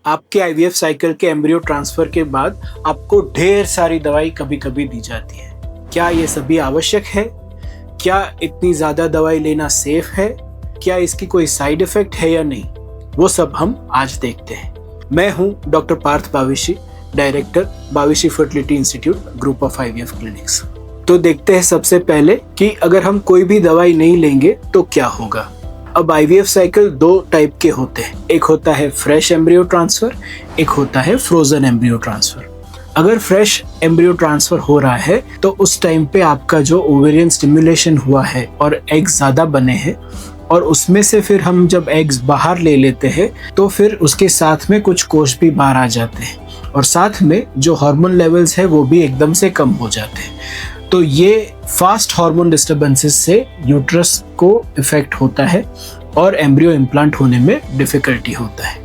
आपके IVF cycle के embryo transfer के बाद आपको ढेर सारी दवाई कभी कभी दी जाती है। क्या ये सभी आवश्यक है? क्या इतनी ज़्यादा दवाई लेना सेफ है? क्या इसकी कोई साइड इफेक्ट है या नहीं? वो सब हम आज देखते हैं। मैं हूँ doctor Parth Bavishi, director Bavishi fertility institute, group of IVF clinics. तो देखते हैं सबसे पहले कि अगर हम कोई भी दवाई नहीं लेंगे तो क्या होगा। अब आईवीएफ साइकिल दो टाइप के होते हैं, एक होता है फ्रेश एम्ब्रियो ट्रांसफर, एक होता है फ्रोजन एम्ब्रियो ट्रांसफर। अगर फ्रेश एम्ब्रियो ट्रांसफर हो रहा है तो उस टाइम पे आपका जो ओवेरियन स्टिमुलेशन हुआ है और एग्स ज़्यादा बने हैं और उसमें से फिर हम जब एग्स बाहर ले लेते हैं तो फिर उसके साथ में कुछ कोश भी बाहर आ जाते हैं और साथ में जो हार्मोन लेवल्स है वो भी एकदम से कम हो जाते हैं। तो ये फास्ट हार्मोन डिस्टर्बेंसेस से यूट्रस को इफेक्ट होता है और एम्ब्रियो इम्प्लांट होने में डिफिकल्टी होता है।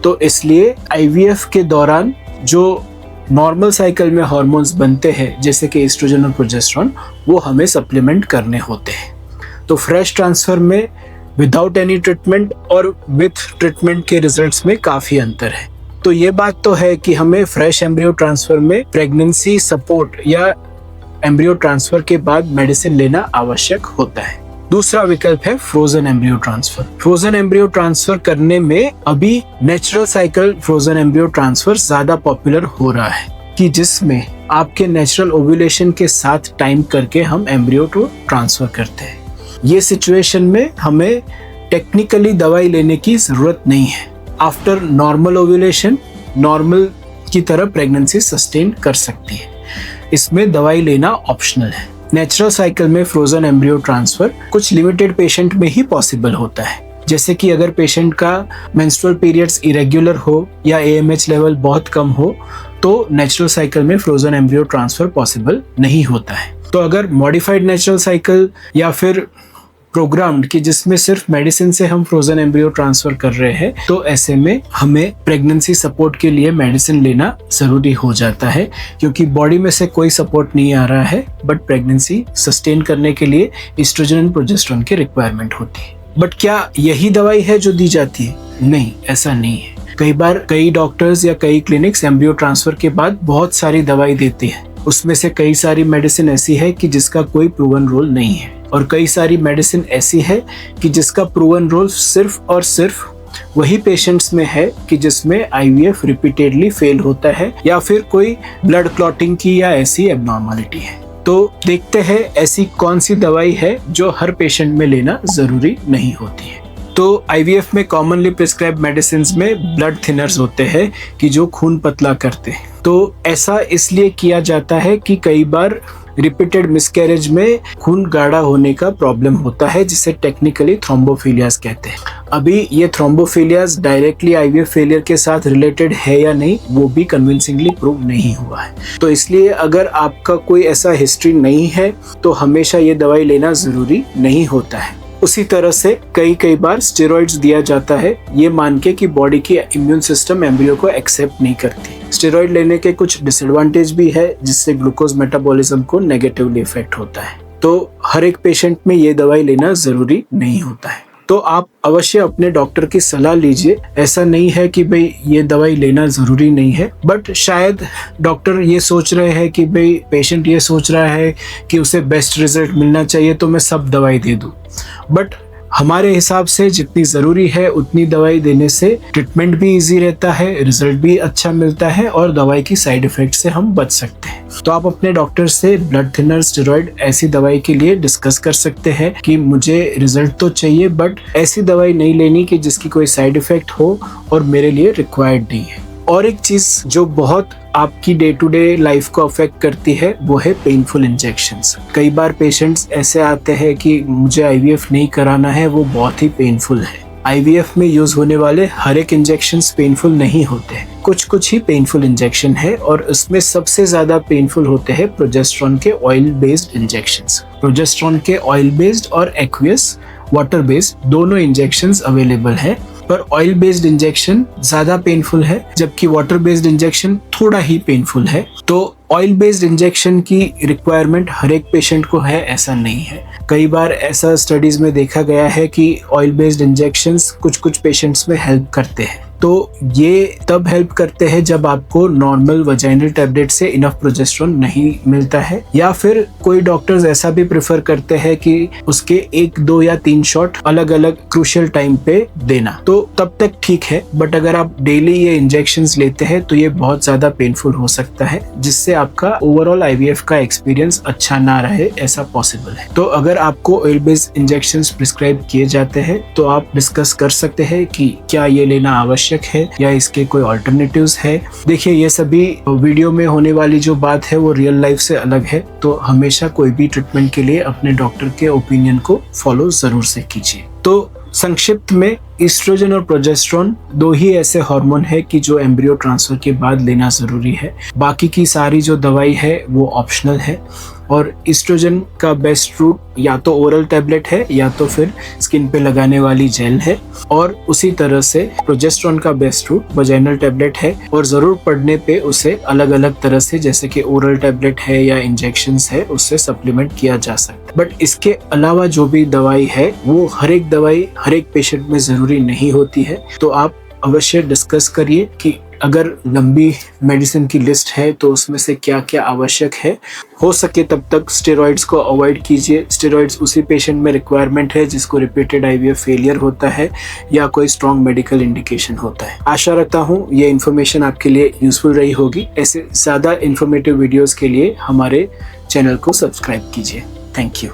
तो इसलिए आईवीएफ के दौरान जो नॉर्मल साइकिल में हार्मोन्स बनते हैं जैसे कि एस्ट्रोजन और प्रोजेस्टेरॉन, वो हमें सप्लीमेंट करने होते हैं। तो फ्रेश ट्रांसफर में विदाउट एनी ट्रीटमेंट और विथ ट्रीटमेंट के रिजल्ट्स में काफ़ी अंतर है। तो ये बात तो है कि हमें फ्रेश एम्ब्रियो ट्रांसफर में प्रेगनेंसी सपोर्ट या एम्ब्रियो ट्रांसफर के बाद मेडिसिन लेना आवश्यक होता है। दूसरा विकल्प है frozen embryo transfer. Frozen embryo transfer करने में अभी natural cycle frozen embryo transfer ज्यादा पॉपुलर हो रहा है कि जिसमें आपके नेचुरल ओव्यूलेशन के साथ टाइम करके हम एम्ब्रियो को ट्रांसफर करते हैं। ये सिचुएशन में हमें टेक्निकली दवाई लेने की जरूरत नहीं है। आफ्टर नॉर्मल ओव्यूलेशन नॉर्मल की तरह प्रेगनेंसी सस्टेन कर सकती है। इसमें दवाई लेना ऑप्शनल है। नेचुरल साइकिल में फ्रोजन एम्ब्रियो ट्रांसफर कुछ लिमिटेड पेशेंट में ही पॉसिबल होता है, जैसे कि अगर पेशेंट का मेंस्ट्रुअल पीरियड्स इरेगुलर हो या एएमएच लेवल बहुत कम हो तो नेचुरल साइकिल में फ्रोजन एम्ब्रियो ट्रांसफर पॉसिबल नहीं होता है। तो अगर मॉडिफाइड नेचुरल साइकिल या फिर प्रोग्राम्ड कि जिसमें सिर्फ मेडिसिन से हम फ्रोजन एम्ब्रियो ट्रांसफर कर रहे हैं, तो ऐसे में हमें प्रेगनेंसी सपोर्ट के लिए मेडिसिन लेना जरूरी हो जाता है, क्योंकि बॉडी में से कोई सपोर्ट नहीं आ रहा है बट प्रेगनेंसी सस्टेन करने के लिए एस्ट्रोजन और प्रोजेस्टेरॉन की रिक्वायरमेंट होती है। बट क्या यही दवाई है जो दी जाती है? नहीं, ऐसा नहीं है। कई बार कई डॉक्टर्स या कई क्लिनिक्स एम्ब्रियो ट्रांसफर के बाद बहुत सारी दवाई देते हैं। उसमें से कई सारी मेडिसिन ऐसी है कि जिसका कोई प्रूवन रोल नहीं है और कई सारी मेडिसिन ऐसी है कि जिसका प्रूवन रोल सिर्फ और सिर्फ वही पेशेंट्स में है कि जिसमें आईवीएफ रिपीटेडली फेल होता है या फिर कोई ब्लड क्लॉटिंग की या ऐसी एब्नॉर्मलिटी है। तो देखते हैं ऐसी कौन सी दवाई है जो हर पेशेंट में लेना जरूरी नहीं होती है। तो आईवीएफ में कॉमनली प्रिस्क्राइब मेडिसिन्स में ब्लड थिनर्स होते हैं कि जो खून पतला करते हैं। तो ऐसा इसलिए किया जाता है कि कई बार रिपीटेड मिसकैरेज में खून गाढ़ा होने का प्रॉब्लम होता है, जिसे टेक्निकली थ्रोम्बोफिलियाज कहते हैं। अभी ये थ्रोम्बोफिलियाज डायरेक्टली आईवीएफ फेलियर के साथ रिलेटेड है या नहीं वो भी कन्विंसिंगली प्रूव नहीं हुआ है। तो इसलिए अगर आपका कोई ऐसा हिस्ट्री नहीं है तो हमेशा ये दवाई लेना जरूरी नहीं होता है। उसी तरह से कई बार स्टेरॉइड्स दिया जाता है ये मान के कि बॉडी की इम्यून सिस्टम एम्ब्रियो को एक्सेप्ट नहीं करती। स्टेरॉइड लेने के कुछ डिसएडवांटेज भी है जिससे ग्लूकोज मेटाबॉलिज्म को नेगेटिवली इफेक्ट होता है। तो हर एक पेशेंट में ये दवाई लेना जरूरी नहीं होता है। तो आप अवश्य अपने डॉक्टर की सलाह लीजिए। ऐसा नहीं है कि भाई ये दवाई लेना जरूरी नहीं है, बट शायद डॉक्टर ये सोच रहे हैं कि भाई पेशेंट ये सोच रहा है कि उसे बेस्ट रिजल्ट मिलना चाहिए तो मैं सब दवाई दे दूं। बट हमारे हिसाब से जितनी ज़रूरी है उतनी दवाई देने से ट्रीटमेंट भी इजी रहता है, रिजल्ट भी अच्छा मिलता है और दवाई की साइड इफेक्ट से हम बच सकते हैं। तो आप अपने डॉक्टर से ब्लड थिनर, स्टेरॉइड ऐसी दवाई के लिए डिस्कस कर सकते हैं कि मुझे रिजल्ट तो चाहिए बट ऐसी दवाई नहीं लेनी कि जिसकी कोई साइड इफेक्ट हो और मेरे लिए रिक्वायर्ड नहीं है। और एक चीज़ जो बहुत आपकी डे टू डे लाइफ को अफेक्ट करती है वो है पेनफुल इंजेक्शंस। कई बार पेशेंट्स ऐसे आते हैं कि मुझे आईवीएफ नहीं कराना है, वो बहुत ही पेनफुल है। आईवीएफ में यूज होने वाले हर एक इंजेक्शंस पेनफुल नहीं होते, कुछ ही पेनफुल इंजेक्शन है और उसमें सबसे ज्यादा पेनफुल होते हैं प्रोजेस्टेरॉन के ऑयल बेस्ड इंजेक्शंस। प्रोजेस्टेरॉन के ऑयल बेस्ड और एक्वियस वाटर बेस्ड दोनों इंजेक्शंस अवेलेबल है, पर ऑयल बेस्ड इंजेक्शन ज्यादा पेनफुल है जबकि वाटर बेस्ड इंजेक्शन थोड़ा ही पेनफुल है। तो ऑयल बेस्ड इंजेक्शन की रिक्वायरमेंट हर एक पेशेंट को है ऐसा नहीं है। कई बार ऐसा स्टडीज में देखा गया है कि ऑयल बेस्ड इंजेक्शंस कुछ पेशेंट्स में हेल्प करते हैं। तो ये तब हेल्प करते हैं जब आपको नॉर्मल वजाइनल टैबलेट से इनफ प्रोजेस्टेरोन नहीं मिलता है, या फिर कोई डॉक्टर्स ऐसा भी प्रेफर करते हैं कि उसके 1, 2 या 3 शॉट अलग अलग क्रूशियल टाइम पे देना, तो तब तक ठीक है। बट अगर आप डेली ये इंजेक्शंस लेते हैं तो ये बहुत ज्यादा पेनफुल हो सकता है, जिससे आपका ओवरऑल आईवीएफ का एक्सपीरियंस अच्छा ना रहे, ऐसा पॉसिबल है। तो अगर आपको ऑयल बेस्ड इंजेक्शंस प्रिस्क्राइब किए जाते हैं तो आप डिस्कस कर सकते हैं कि क्या ये लेना आवश्यक है या इसके कोई ऑल्टरनेटिव्स है। देखिए, ये सभी वीडियो में होने वाली जो बात है वो रियल लाइफ से अलग है, तो हमेशा कोई भी ट्रीटमेंट के लिए अपने डॉक्टर के ओपिनियन को फॉलो जरूर से कीजिए। तो संक्षिप्त में ईस्ट्रोजन और प्रोजेस्टेरोन 2 ही ऐसे हार्मोन है कि जो एम्ब्रियो ट्रांसफर के बाद लेना जरूरी है। बाकी की सारी जो दवाई है वो ऑप्शनल है, और ईस्ट्रोजन का बेस्ट रूट या तो ओरल टैबलेट है या तो फिर स्किन पे लगाने वाली जेल है, और उसी तरह से प्रोजेस्टेरोन का बेस्ट रूट वजाइनल टैबलेट है, और जरूरत पड़ने पे उसे अलग अलग तरह से, जैसे कि ओरल टैबलेट है या इंजेक्शंस है, उससे सप्लीमेंट किया जा सकता है। बट इसके अलावा जो भी दवाई है वो हर एक दवाई हर एक पेशेंट में जरूरी नहीं होती है। तो आप अवश्य डिस्कस करिए कि अगर लंबी मेडिसिन की लिस्ट है तो उसमें से क्या क्या आवश्यक है। हो सके तब तक स्टेरॉइड्स को अवॉइड कीजिए। स्टेरॉइड्स उसी पेशेंट में रिक्वायरमेंट है जिसको रिपीटेड आईवीएफ फेलियर होता है या कोई स्ट्रॉन्ग मेडिकल इंडिकेशन होता है। आशा रखता हूँ ये इन्फॉर्मेशन आपके लिए यूजफुल रही होगी। ऐसे ज़्यादा इन्फॉर्मेटिव वीडियोज़ के लिए हमारे चैनल को सब्सक्राइब कीजिए। Thank you.